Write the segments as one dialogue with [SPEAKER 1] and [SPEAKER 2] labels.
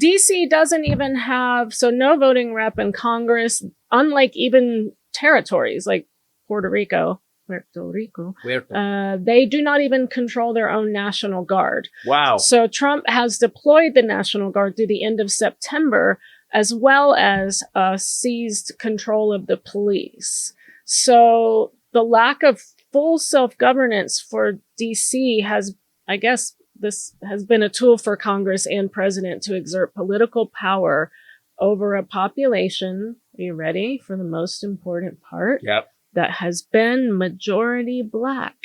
[SPEAKER 1] DC doesn't even have, so no voting rep in Congress, unlike even territories like Puerto Rico. They do not even control their own National Guard.
[SPEAKER 2] Wow.
[SPEAKER 1] So Trump has deployed the National Guard through the end of September, as well as seized control of the police. So the lack of full self-governance for DC has, I guess, this has been a tool for Congress and president to exert political power over a population. Are you ready for the most important part?
[SPEAKER 2] Yep.
[SPEAKER 1] That has been majority Black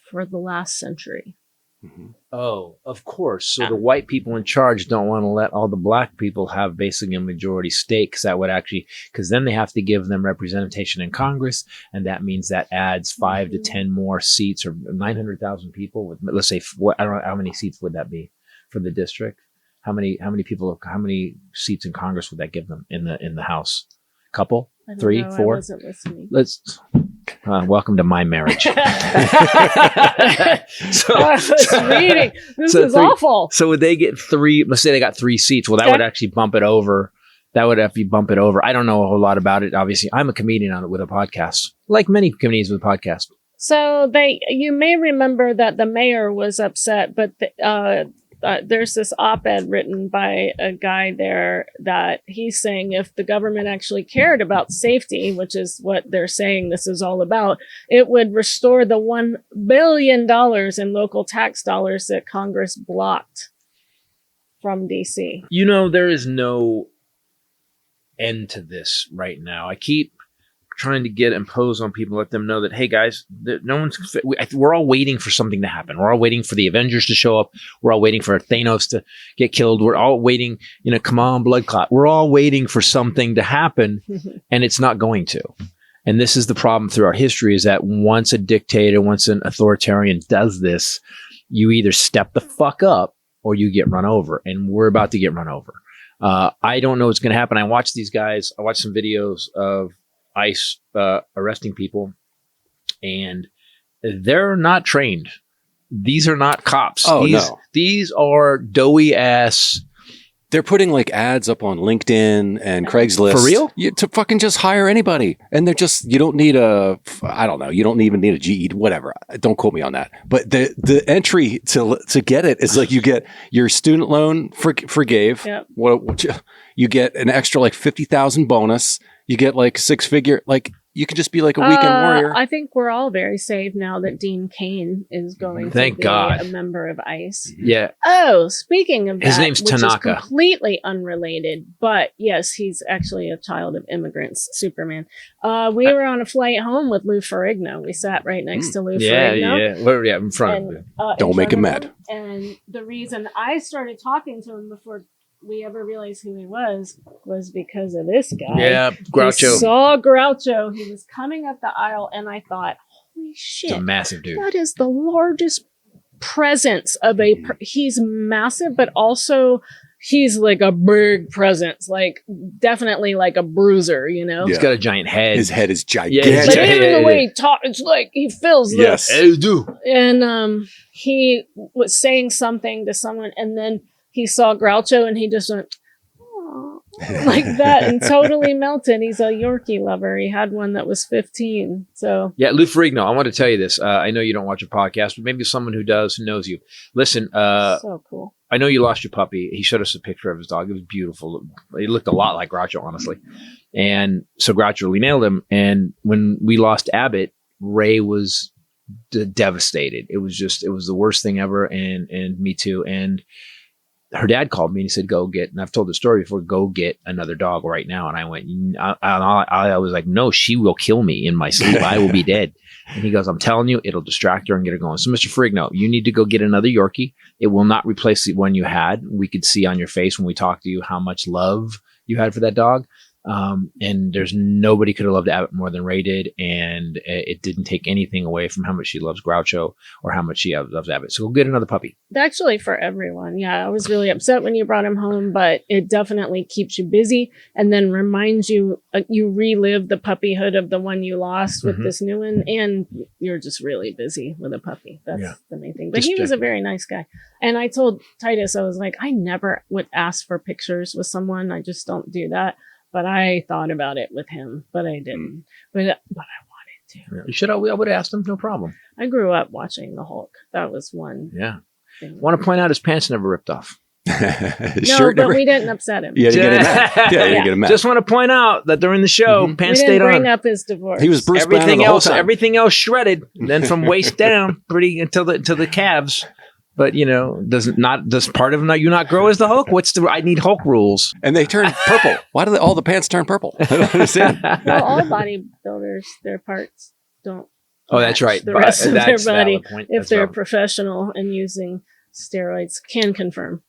[SPEAKER 1] for the last century.
[SPEAKER 3] Mm-hmm.
[SPEAKER 2] Oh, of course. So the white people in charge don't want to let all the Black people have basically a majority stake, because that would actually, because then they have to give them representation in Congress, and that means that adds 5 to 10 more seats, or 900,000 people. With, let's say, what, I don't know how many seats would that be for the district. How many people? How many seats in Congress would that give them in the House? Couple, 3, 4.
[SPEAKER 1] I wasn't listening.
[SPEAKER 2] Let's. Welcome to my marriage.
[SPEAKER 1] Reading. This is awful.
[SPEAKER 2] So would they get 3? Let's say they got 3 seats. Well, that would actually bump it over. That would have to bump it over. I don't know a whole lot about it. Obviously, I'm a comedian on it with a podcast, like many comedians with a podcast.
[SPEAKER 1] So you may remember that the mayor was upset, but there's this op-ed written by a guy there that he's saying if the government actually cared about safety, which is what they're saying this is all about, it would restore the $1 billion in local tax dollars that Congress blocked from DC.
[SPEAKER 2] You know, there is no end to this right now. I keep trying to get imposed on people, let them know that, hey guys, we're all waiting for something to happen. We're all waiting for the Avengers to show up. We're all waiting for Thanos to get killed. We're all waiting, come on, blood clot. We're all waiting for something to happen, and it's not going to. And this is the problem through our history, is that once a dictator, once an authoritarian does this, you either step the fuck up or you get run over. And we're about to get run over. I don't know what's going to happen. I watched these guys. I watched some videos of ICE arresting people, and they're not trained. These are not cops. These are doughy ass.
[SPEAKER 3] They're putting like ads up on LinkedIn and Craigslist.
[SPEAKER 2] For real?
[SPEAKER 3] To fucking just hire anybody. And they're just, you don't need I don't know. You don't even need a GED, whatever. Don't quote me on that. But the entry to get it is like you get your student loan forgave.
[SPEAKER 1] Yep.
[SPEAKER 3] You get an extra like 50,000 bonus. You get like 6-figure, like you could just be like a weekend warrior.
[SPEAKER 1] I think we're all very saved now that Dean Cain is going to be a member of ICE.
[SPEAKER 2] Yeah.
[SPEAKER 1] Oh, speaking of that,
[SPEAKER 2] his name's Tanaka.
[SPEAKER 1] Is completely unrelated, but yes, he's actually a child of immigrants. Superman. We were on a flight home with Lou Ferrigno. We sat right next to Lou Ferrigno.
[SPEAKER 2] Yeah, in front of him.
[SPEAKER 3] Don't make him mad.
[SPEAKER 1] And the reason I started talking to him before we ever realized who he was because of this guy.
[SPEAKER 2] Yeah, Groucho.
[SPEAKER 1] We saw Groucho. He was coming up the aisle, and I thought, holy shit.
[SPEAKER 2] It's a massive dude.
[SPEAKER 1] That is the largest presence of he's massive, but also he's like a big presence, like definitely like a bruiser,
[SPEAKER 2] He's got a giant head.
[SPEAKER 3] His head is gigantic.
[SPEAKER 1] Yeah, but even the way he talks, it's like he fills
[SPEAKER 3] yes.
[SPEAKER 2] I do.
[SPEAKER 1] And he was saying something to someone, and then he saw Groucho and he just went, oh, like that, and totally melted. He's a Yorkie lover. He had one that was 15. So
[SPEAKER 2] yeah, Lou Ferrigno, I want to tell you this. I know you don't watch a podcast, but maybe someone who does, who knows you. Listen,
[SPEAKER 1] so cool.
[SPEAKER 2] I know you lost your puppy. He showed us a picture of his dog. It was beautiful. He looked a lot like Groucho, honestly. And so Groucho, we nailed him. And when we lost Abbott, Ray was devastated. It was the worst thing ever. And me too. And her dad called me and he said, and I've told the story before, go get another dog right now. And I went, I was like, no, she will kill me in my sleep. I will be dead. And he goes, I'm telling you, it'll distract her and get her going. So Mr. Ferrigno, you need to go get another Yorkie. It will not replace the one you had. We could see on your face when we talked to you how much love you had for that dog. And there's nobody could have loved Abbott more than Ray did, and it didn't take anything away from how much she loves Groucho or how much she loves Abbott. So go get another puppy.
[SPEAKER 1] Actually, for everyone. Yeah, I was really upset when you brought him home, but it definitely keeps you busy and then reminds you, you relive the puppyhood of the one you lost with this new one, and you're just really busy with a puppy. That's the main thing. But he was a very nice guy. And I told Titus, I was like, I never would ask for pictures with someone. I just don't do that. But I thought about it with him, but I didn't. But I wanted to.
[SPEAKER 2] You should. I would have asked him. No problem.
[SPEAKER 1] I grew up watching the Hulk. That was one.
[SPEAKER 2] Yeah.
[SPEAKER 1] Thing.
[SPEAKER 2] Want to point out his pants never ripped off.
[SPEAKER 1] No, but we didn't upset him.
[SPEAKER 3] Yeah, you get him mad. Yeah, you get him mad.
[SPEAKER 2] Just want to point out that during the show, pants stayed on.
[SPEAKER 1] We didn't bring up his divorce.
[SPEAKER 3] He was Bruce Banner the whole time.
[SPEAKER 2] Everything else shredded. And then from waist down, pretty until the calves. But does part of you not grow as the Hulk? I need Hulk rules.
[SPEAKER 3] And they turn purple. Why do all the pants turn purple? I don't understand.
[SPEAKER 1] Well, all bodybuilders, their parts don't.
[SPEAKER 2] Oh, that's right.
[SPEAKER 1] The rest of their body, if they're
[SPEAKER 2] right.
[SPEAKER 1] professional and using steroids, can confirm.